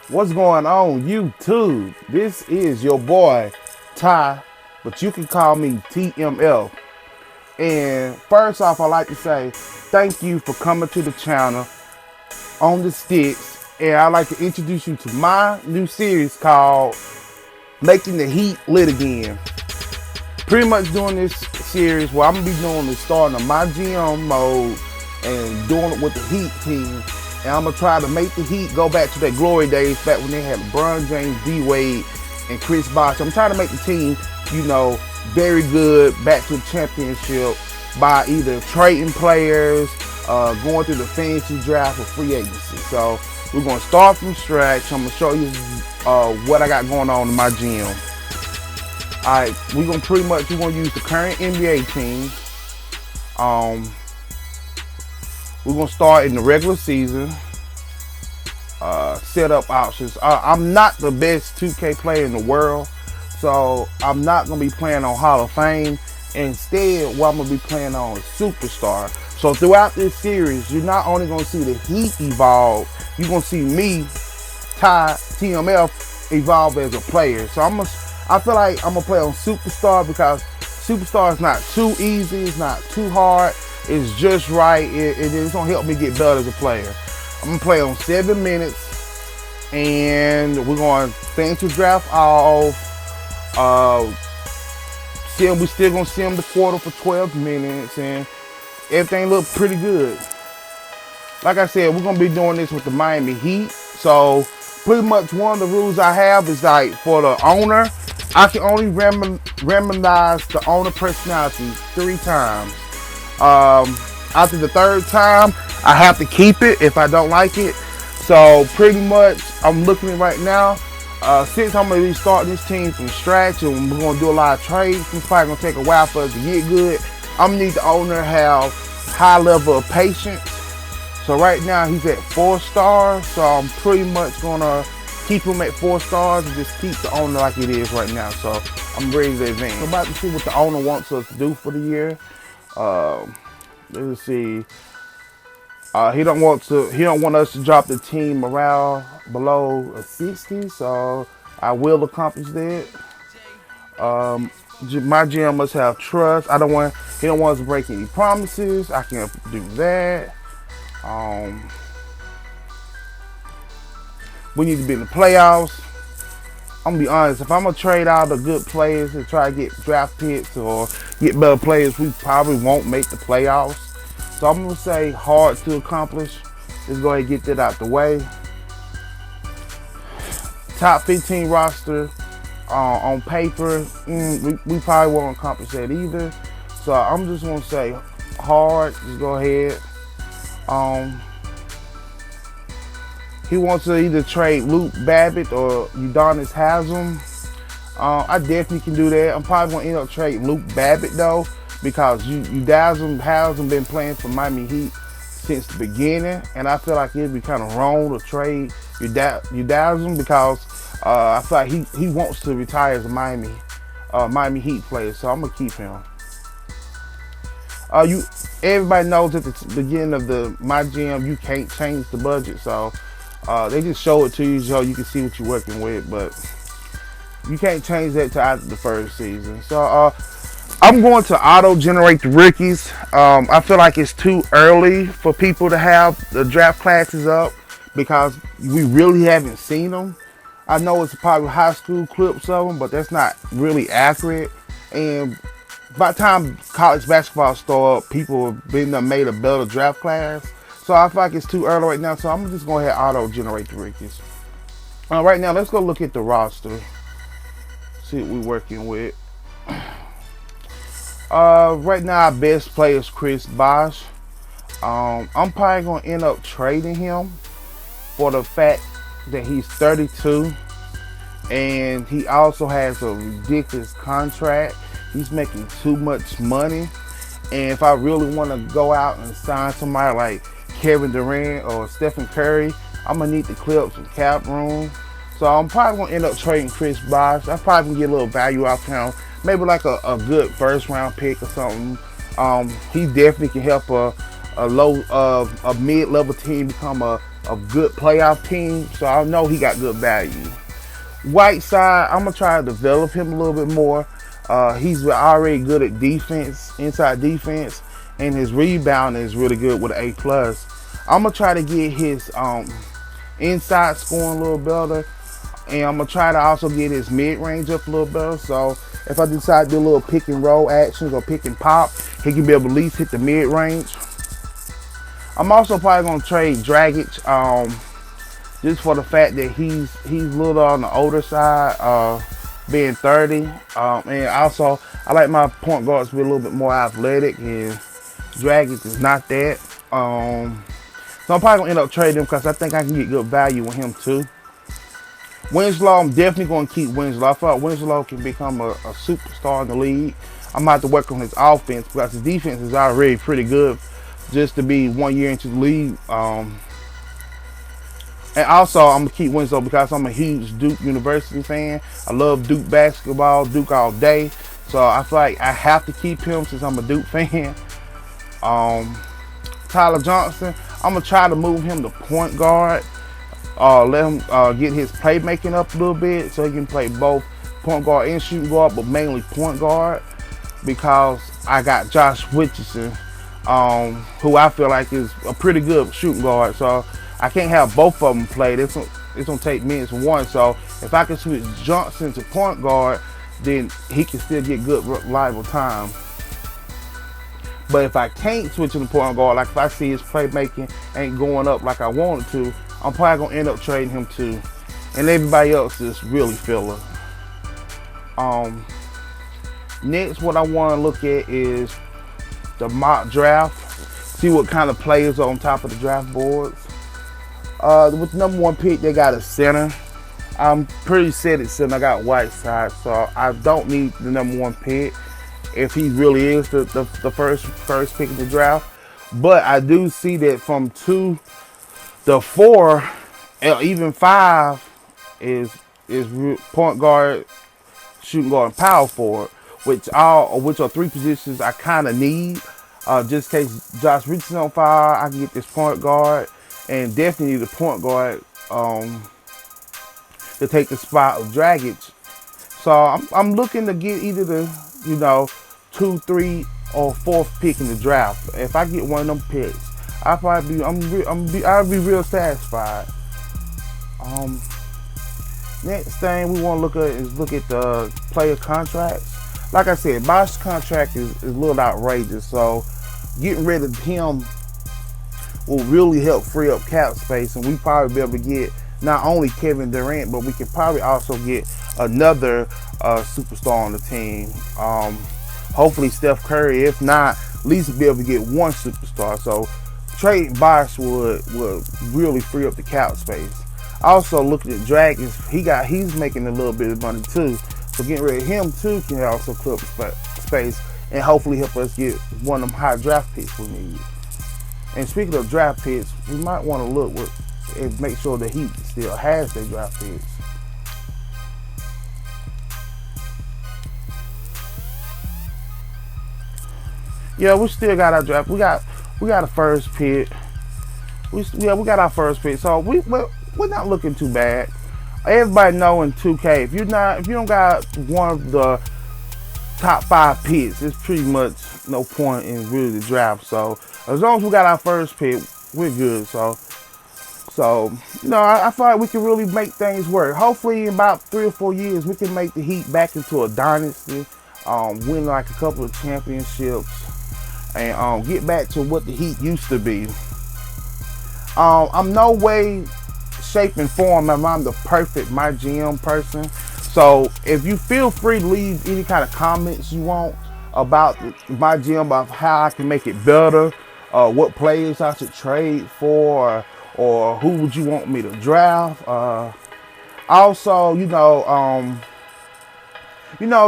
What's going on, YouTube? This is your boy Ty, but you can call me TMF. And first off, I'd like to say thank you for coming to the channel on the sticks. And I'd like to introduce you to my new series called Making the Heat Lit Again. Pretty much doing this series where I'm gonna be doing is starting a MyGM mode and doing it with the Heat team. And I'm gonna try to make the Heat go back to their glory days, back when they had LeBron James, D Wade, and Chris Bosh. I'm trying to make the team, very good, back to the championship by either trading players, going through the fantasy draft or free agency. So we're gonna start from scratch. I'm gonna show you what I got going on in my gym. Alright, we're gonna use the current NBA team. We're gonna start in the regular season. Setup options. I'm not the best 2K player in the world, so I'm not gonna be playing on Hall of Fame. Instead, what I'm gonna be playing on is Superstar. So throughout this series, you're not only gonna see the Heat evolve, you're gonna see me, Ty, TMF, evolve as a player. So I feel like I'm gonna play on Superstar because Superstar is not too easy, it's not too hard. It's just right. It's gonna help me get better as a player. I'm gonna play on 7 minutes, and we're gonna finish the draft off. We still gonna sim the quarter for 12 minutes, and everything look pretty good. Like I said, we're gonna be doing this with the Miami Heat. So pretty much one of the rules I have is like for the owner, I can only randomize the owner personality 3 times. After the 3rd time, I have to keep it if I don't like it. So pretty much, I'm looking at right now. Since I'm gonna be starting this team from scratch and we're gonna do a lot of trades, it's probably gonna take a while for us to get good. I'm gonna need the owner to have high level of patience. So right now he's at 4 stars. So I'm pretty much gonna keep him at 4 stars and just keep the owner like it is right now. So I'm ready to advance. I'm about to see what the owner wants us to do for the year. Let's see. He don't want us to drop the team morale below a 60, so I will accomplish that. My GM must have trust. He don't want us to break any promises. I can do that. We need to be in the playoffs. I'm gonna be honest, if I'm gonna trade out the good players and try to get draft picks or get better players, we probably won't make the playoffs. So I'm gonna say hard to accomplish. Let's go ahead and get that out the way. Top 15 roster on paper, we probably won't accomplish that either. So I'm just gonna say hard, just go ahead. He wants to either trade Luke Babbitt or Udonis Haslem. I definitely can do that. I'm probably going to end up trading Luke Babbitt though, because Udonis Haslem been playing for Miami Heat since the beginning, and I feel like it'd be kind of wrong to trade Udonis because I feel like he wants to retire as a Miami Heat player, so I'm gonna keep him. Everybody knows at the beginning of the MyGM you can't change the budget, so they just show it to you so you can see what you're working with, but you can't change that till after the first season. So I'm going to auto-generate the rookies. I feel like it's too early for people to have the draft classes up because we really haven't seen them. I know it's probably high school clips of them, but that's not really accurate. And by the time college basketball starts, people have made a better draft class. So I feel like it's too early right now, so I'm just going to auto-generate the rookies. Right now, let's go look at the roster. See what we're working with. Right now, our best player is Chris Bosh. I'm probably going to end up trading him for the fact that he's 32. And he also has a ridiculous contract. He's making too much money. And if I really want to go out and sign somebody like Kevin Durant or Stephen Curry, I'm gonna need to clear up some cap room. So I'm probably gonna end up trading Chris Bosh. I probably can get a little value off him, maybe like a good 1st round pick or something. He definitely can help a mid-level team become a of good playoff teams, so I know he got good value. Whiteside, I'm gonna try to develop him a little bit more. He's already good at defense, inside defense, and his rebound is really good with an A+. I'm gonna try to get his inside scoring a little better, and I'm gonna try to also get his mid range up a little better. So if I decide to do a little pick and roll actions or pick and pop, he can be able to at least hit the mid range. I'm also probably gonna trade Dragic, just for the fact that he's a little on the older side, being 30. And also I like my point guards to be a little bit more athletic, and Dragic is not that. So I'm probably gonna end up trading him because I think I can get good value with him too. Winslow, I'm definitely gonna keep Winslow. I thought Winslow can become a superstar in the league. I'm gonna have to work on his offense because his defense is already pretty good just to be 1 year into the league. And also, I'm gonna keep Winslow because I'm a huge Duke University fan. I love Duke basketball, Duke all day. So I feel like I have to keep him since I'm a Duke fan. Tyler Johnson, I'm gonna try to move him to point guard. Let him get his playmaking up a little bit so he can play both point guard and shooting guard, but mainly point guard, because I got Josh Richardson, who I feel like is a pretty good shooting guard. So I can't have both of them play. It's gonna take minutes for one. So if I can switch Johnson to point guard, then he can still get good reliable time. But if I can't switch him to point guard, like if I see his playmaking ain't going up like I want it to, I'm probably gonna end up trading him too. And everybody else is really filler. Next, what I want to look at is the mock draft. See what kind of players are on top of the draft boards. With the number 1 pick, they got a center. I'm pretty set at center. I got Whiteside, so I don't need the number 1 pick if he really is the first pick of the draft. But I do see that from 2 to 4, even 5 is point guard, shooting guard, and power forward, which are 3 positions I kind of need. Just in case Josh Richardson on fire, I can get this point guard, and definitely need a point guard to take the spot of Dragic. So I'm looking to get either the 2, 3, or 4th pick in the draft. If I get one of them picks, I'll be real satisfied. Next thing we want to look at the player contracts. Like I said, Bosh's contract is a little outrageous, so getting rid of him will really help free up cap space, and we probably be able to get not only Kevin Durant, but we can probably also get another superstar on the team. Hopefully Steph Curry. If not, at least be able to get one superstar. So trading Bosh would really free up the cap space. Also looking at Dragons, he's making a little bit of money too. So getting rid of him too can also clear up space and hopefully help us get one of them high draft picks we need. And speaking of draft picks, we might want to look and make sure the Heat still has their draft picks. Yeah, we still got our draft. We got a first pick. We got our first pick. So we're not looking too bad. Everybody know in 2K, if you don't got one of the top 5 picks, it's pretty much no point in really the draft. So as long as we got our first pick, we're good. So I feel like we can really make things work. Hopefully in about 3 or 4 years, we can make the Heat back into a dynasty, win like a couple of championships, and get back to what the Heat used to be. I'm no way, shape, and form I'm the perfect MyGM person. So if you feel free to leave any kind of comments you want about MyGM, about how I can make it better, what players I should trade for, or who would you want me to draft. Also,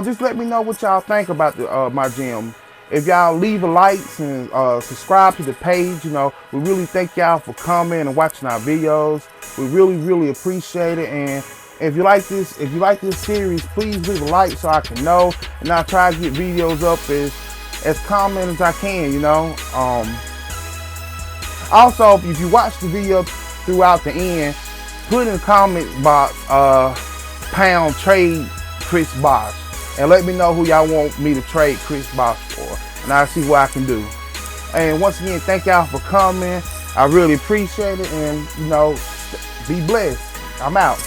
just let me know what y'all think about the MyGM. If y'all leave a like and subscribe to the page, we really thank y'all for coming and watching our videos. We really, really appreciate it. And if you like this series, please leave a like so I can know, and I'll try to get videos up as common as I can. Also, if you watch the video throughout the end, put in the comment box, pound trade Chris Bosh. And let me know who y'all want me to trade Chris Bosh for. And I'll see what I can do. And once again, thank y'all for coming. I really appreciate it. And, you know, be blessed. I'm out.